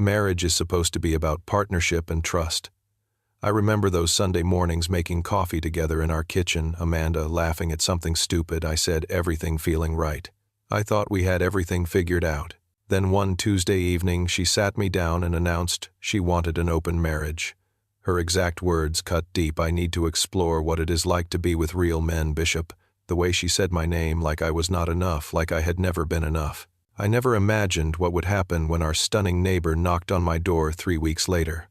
Marriage is supposed to be about partnership and trust. I remember those Sunday mornings making coffee together in our kitchen, Amanda laughing at something stupid I said, everything feeling right. I thought we had everything figured out. Then one Tuesday evening she sat me down and announced she wanted an open marriage. Her exact words cut deep. I need to explore what it is like to be with real men, Bishop. The way she said my name, like I was not enough, like I had never been enough. I never imagined what would happen when our stunning neighbor knocked on my door 3 weeks later.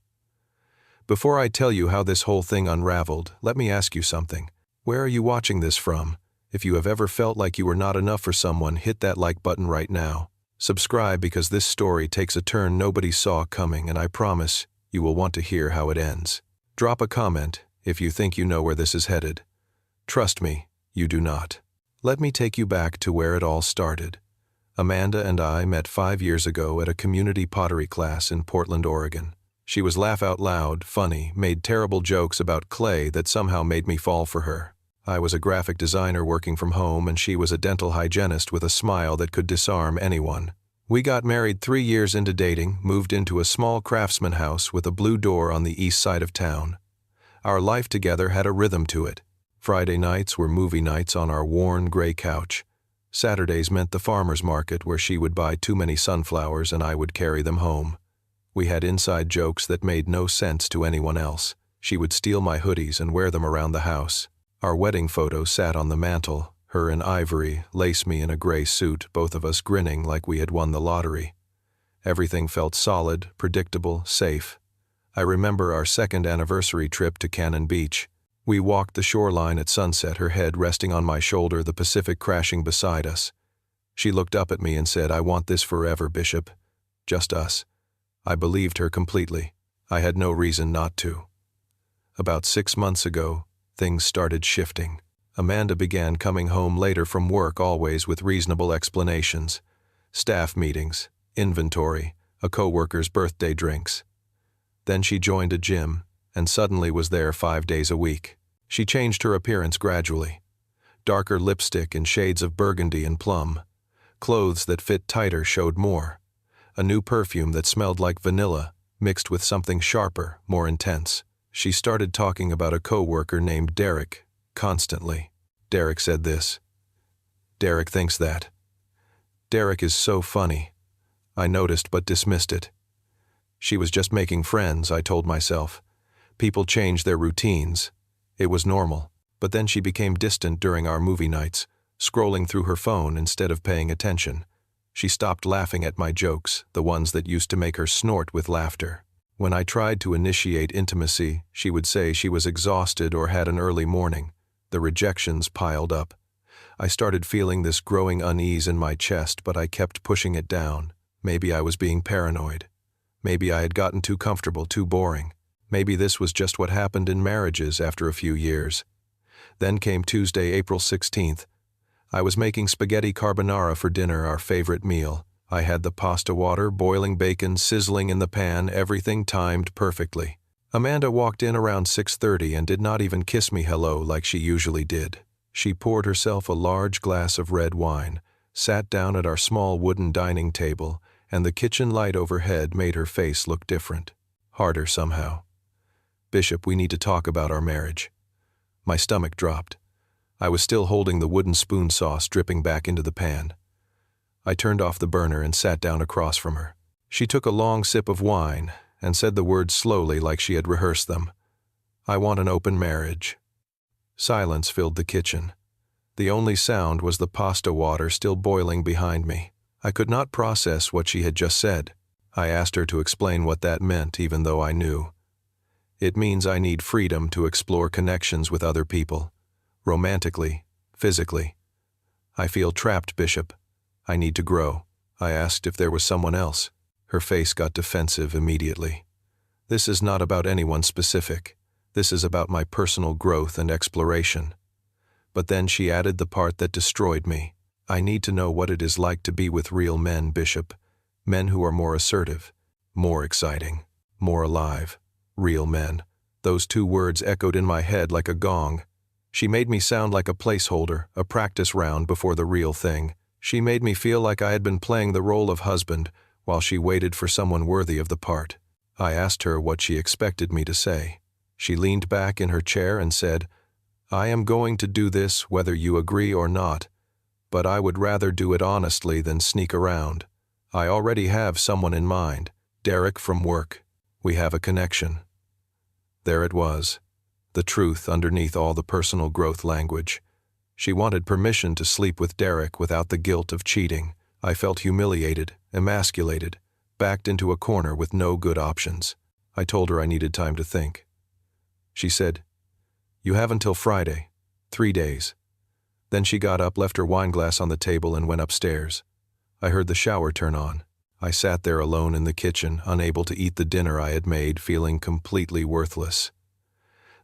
Before I tell you how this whole thing unraveled, let me ask you something. Where are you watching this from? If you have ever felt like you were not enough for someone, hit that like button right now. Subscribe because this story takes a turn nobody saw coming, and I promise you will want to hear how it ends. Drop a comment if you think you know where this is headed. Trust me, you do not. Let me take you back to where it all started. Amanda and I met 5 years ago at a community pottery class in Portland, Oregon. She was laugh out loud, funny, made terrible jokes about clay that somehow made me fall for her. I was a graphic designer working from home, and she was a dental hygienist with a smile that could disarm anyone. We got married 3 years into dating, moved into a small craftsman house with a blue door on the east side of town. Our life together had a rhythm to it. Friday nights were movie nights on our worn gray couch. Saturdays meant the farmer's market where she would buy too many sunflowers and I would carry them home. We had inside jokes that made no sense to anyone else. She would steal my hoodies and wear them around the house. Our wedding photo sat on the mantel, her in ivory, lace me in a gray suit, both of us grinning like we had won the lottery. Everything felt solid, predictable, safe. I remember our second anniversary trip to Cannon Beach. We walked the shoreline at sunset, her head resting on my shoulder, the Pacific crashing beside us. She looked up at me and said, "I want this forever, Bishop. Just us." I believed her completely. I had no reason not to. About 6 months ago, things started shifting. Amanda began coming home later from work, always with reasonable explanations. Staff meetings, inventory, a coworker's birthday drinks. Then she joined a gym and suddenly was there 5 days a week. She changed her appearance gradually. Darker lipstick in shades of burgundy and plum. Clothes that fit tighter showed more. A new perfume that smelled like vanilla, mixed with something sharper, more intense. She started talking about a coworker named Derek, constantly. Derek said this. Derek thinks that. Derek is so funny. I noticed but dismissed it. She was just making friends, I told myself. People change their routines. It was normal. But then she became distant during our movie nights, scrolling through her phone instead of paying attention. She stopped laughing at my jokes, the ones that used to make her snort with laughter. When I tried to initiate intimacy, she would say she was exhausted or had an early morning. The rejections piled up. I started feeling this growing unease in my chest, but I kept pushing it down. Maybe I was being paranoid. Maybe I had gotten too comfortable, too boring. Maybe this was just what happened in marriages after a few years. Then came Tuesday, April 16th. I was making spaghetti carbonara for dinner, our favorite meal. I had the pasta water, boiling bacon, sizzling in the pan, everything timed perfectly. Amanda walked in around 6:30 and did not even kiss me hello like she usually did. She poured herself a large glass of red wine, sat down at our small wooden dining table, and the kitchen light overhead made her face look different. Harder somehow. "Bishop, we need to talk about our marriage." My stomach dropped. I was still holding the wooden spoon sauce dripping back into the pan. I turned off the burner and sat down across from her. She took a long sip of wine and said the words slowly like she had rehearsed them. "I want an open marriage." Silence filled the kitchen. The only sound was the pasta water still boiling behind me. I could not process what she had just said. I asked her to explain what that meant, even though I knew. "It means I need freedom to explore connections with other people. Romantically, physically. I feel trapped, Bishop. I need to grow." I asked if there was someone else. Her face got defensive immediately. "This is not about anyone specific. This is about my personal growth and exploration." But then she added the part that destroyed me. "I need to know what it is like to be with real men, Bishop. Men who are more assertive, more exciting, more alive. Real men." Those 2 words echoed in my head like a gong. She made me sound like a placeholder, a practice round before the real thing. She made me feel like I had been playing the role of husband, while she waited for someone worthy of the part. I asked her what she expected me to say. She leaned back in her chair and said, "I am going to do this whether you agree or not, but I would rather do it honestly than sneak around. I already have someone in mind, Derek from work. We have a connection." There it was, the truth underneath all the personal growth language. She wanted permission to sleep with Derek without the guilt of cheating. I felt humiliated, emasculated, backed into a corner with no good options. I told her I needed time to think. She said, "You have until Friday, 3 days." Then she got up, left her wineglass on the table, and went upstairs. I heard the shower turn on. I sat there alone in the kitchen, unable to eat the dinner I had made, feeling completely worthless.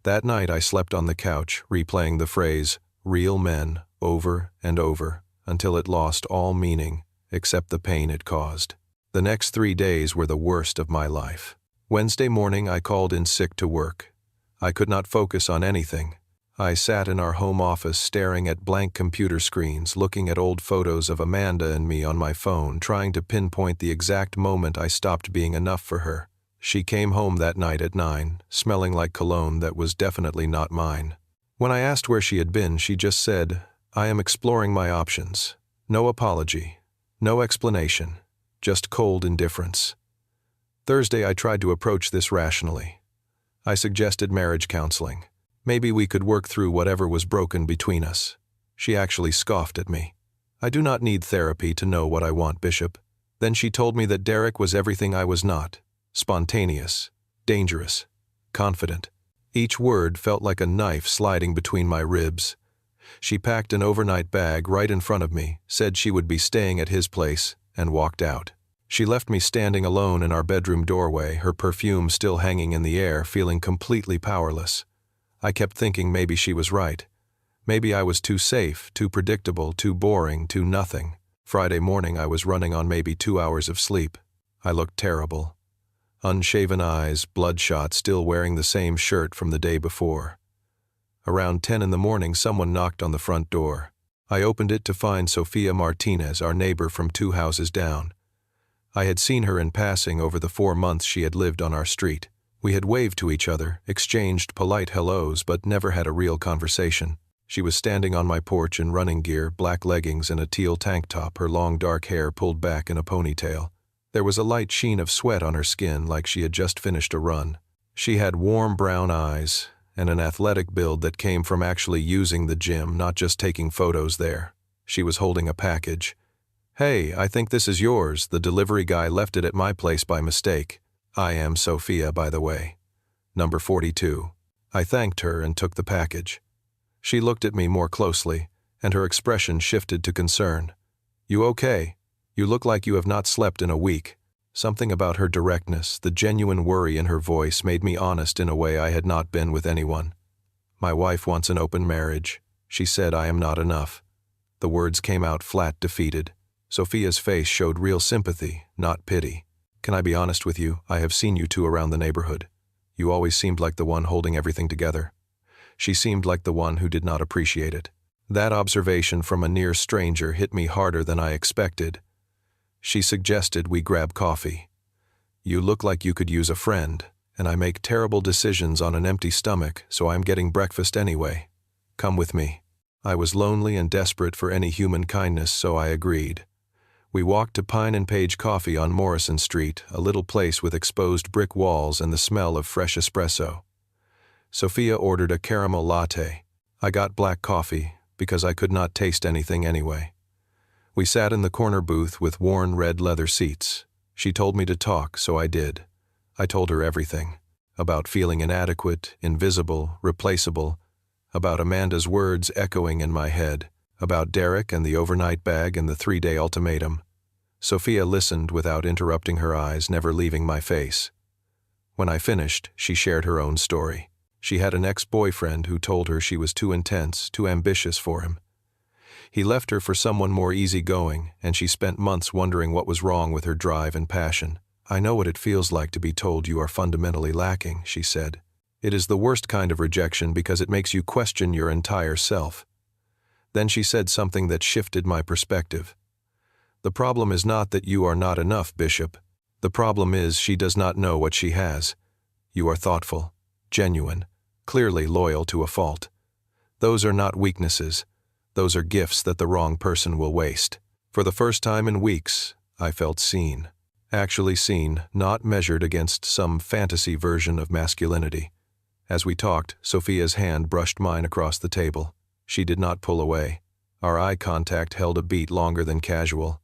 That night I slept on the couch, replaying the phrase, "real men," over and over, until it lost all meaning, except the pain it caused. The next 3 days were the worst of my life. Wednesday morning I called in sick to work. I could not focus on anything. I sat in our home office staring at blank computer screens, looking at old photos of Amanda and me on my phone, trying to pinpoint the exact moment I stopped being enough for her. She came home that night at 9, smelling like cologne that was definitely not mine. When I asked where she had been, she just said, "I am exploring my options." No apology, no explanation, just cold indifference. Thursday I tried to approach this rationally. I suggested marriage counseling. Maybe we could work through whatever was broken between us. She actually scoffed at me. "I do not need therapy to know what I want, Bishop." Then she told me that Derek was everything I was not: spontaneous, dangerous, confident. Each word felt like a knife sliding between my ribs. She packed an overnight bag right in front of me, said she would be staying at his place, and walked out. She left me standing alone in our bedroom doorway, her perfume still hanging in the air, feeling completely powerless. I kept thinking maybe she was right. Maybe I was too safe, too predictable, too boring, too nothing. Friday morning I was running on maybe 2 hours of sleep. I looked terrible. Unshaven eyes, bloodshot, still wearing the same shirt from the day before. Around 10 in the morning someone knocked on the front door. I opened it to find Sofia Martinez, our neighbor from 2 houses down. I had seen her in passing over the 4 months she had lived on our street. We had waved to each other, exchanged polite hellos, but never had a real conversation. She was standing on my porch in running gear, black leggings and a teal tank top, her long dark hair pulled back in a ponytail. There was a light sheen of sweat on her skin, like she had just finished a run. She had warm brown eyes and an athletic build that came from actually using the gym, not just taking photos there. She was holding a package. "Hey, I think this is yours. The delivery guy left it at my place by mistake. I am Sophia, by the way. Number 42. I thanked her and took the package. She looked at me more closely, and her expression shifted to concern. "You okay? You look like you have not slept in a week." Something about her directness, the genuine worry in her voice, made me honest in a way I had not been with anyone. "My wife wants an open marriage. She said I am not enough." The words came out flat, defeated. Sophia's face showed real sympathy, not pity. "Can I be honest with you? I have seen you two around the neighborhood. You always seemed like the one holding everything together." She seemed like the one who did not appreciate it. That observation from a near stranger hit me harder than I expected. She suggested we grab coffee. "You look like you could use a friend, and I make terrible decisions on an empty stomach, so I'm getting breakfast anyway. Come with me." I was lonely and desperate for any human kindness, so I agreed. We walked to Pine and Page Coffee on Morrison Street, a little place with exposed brick walls and the smell of fresh espresso. Sophia ordered a caramel latte. I got black coffee, because I could not taste anything anyway. We sat in the corner booth with worn red leather seats. She told me to talk, so I did. I told her everything. About feeling inadequate, invisible, replaceable. About Amanda's words echoing in my head. About Derek and the overnight bag and the 3-day ultimatum. Sophia listened without interrupting, her eyes never leaving my face. When I finished, she shared her own story. She had an ex-boyfriend who told her she was too intense, too ambitious for him. He left her for someone more easygoing, and she spent months wondering what was wrong with her drive and passion. "I know what it feels like to be told you are fundamentally lacking," she said. "It is the worst kind of rejection because it makes you question your entire self." Then she said something that shifted my perspective. The problem is not that you are not enough, Bishop. The problem is she does not know what she has. You are thoughtful, genuine, clearly loyal to a fault. Those are not weaknesses. Those are gifts that the wrong person will waste. For the first time in weeks, I felt seen. Actually seen, not measured against some fantasy version of masculinity. As we talked, Sophia's hand brushed mine across the table. She did not pull away. Our eye contact held a beat longer than casual.